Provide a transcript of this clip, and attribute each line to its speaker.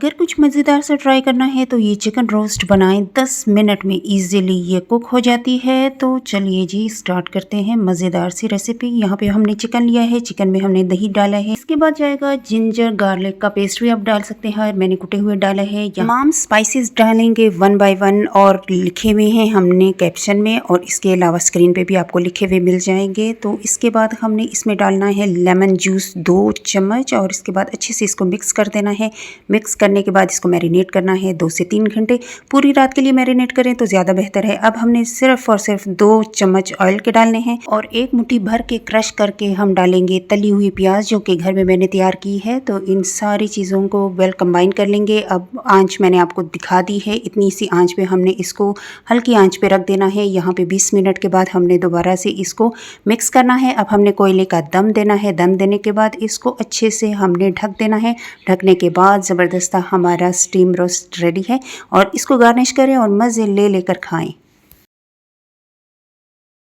Speaker 1: अगर कुछ मज़ेदार सा ट्राई करना है तो ये चिकन रोस्ट बनाएं, 10 मिनट में इजीली ये कुक हो जाती है। तो चलिए जी स्टार्ट करते हैं मज़ेदार सी रेसिपी। यहाँ पे हमने चिकन लिया है, चिकन में हमने दही डाला है। इसके बाद जाएगा जिंजर गार्लिक का पेस्ट भी आप डाल सकते हैं, मैंने कुटे हुए डाला है। तमाम स्पाइसेस डालेंगे 1 बाय 1 और लिखे हुए हैं हमने कैप्शन में, और इसके अलावा स्क्रीन पे भी आपको लिखे हुए मिल जाएंगे। तो इसके बाद हमने इसमें डालना है लेमन जूस 2 चम्मच, और इसके बाद अच्छे से इसको मिक्स कर देना है। मिक्स करने के बाद इसको मैरिनेट करना है 2 से 3 घंटे। पूरी रात के लिए मैरिनेट करें तो ज़्यादा बेहतर है। अब हमने सिर्फ और सिर्फ 2 चम्मच ऑयल के डालने हैं, और 1 मुट्ठी भर के क्रश करके हम डालेंगे तली हुई प्याज जो कि घर में मैंने तैयार की है। तो इन सारी चीज़ों को वेल कंबाइन कर लेंगे। अब आंच मैंने आपको दिखा दी है, इतनी सी आंच पे हमने इसको हल्की आंच पे रख देना है। यहाँ पे 20 मिनट के बाद हमने दोबारा से इसको मिक्स करना है। अब हमने कोयले का दम देना है। दम देने के बाद इसको अच्छे से हमने ढक देना है। ढकने के बाद ज़बरदस्त हमारा स्टीम रोस्ट रेडी है, और इसको गार्निश करें और मज़े ले लेकर खाएं।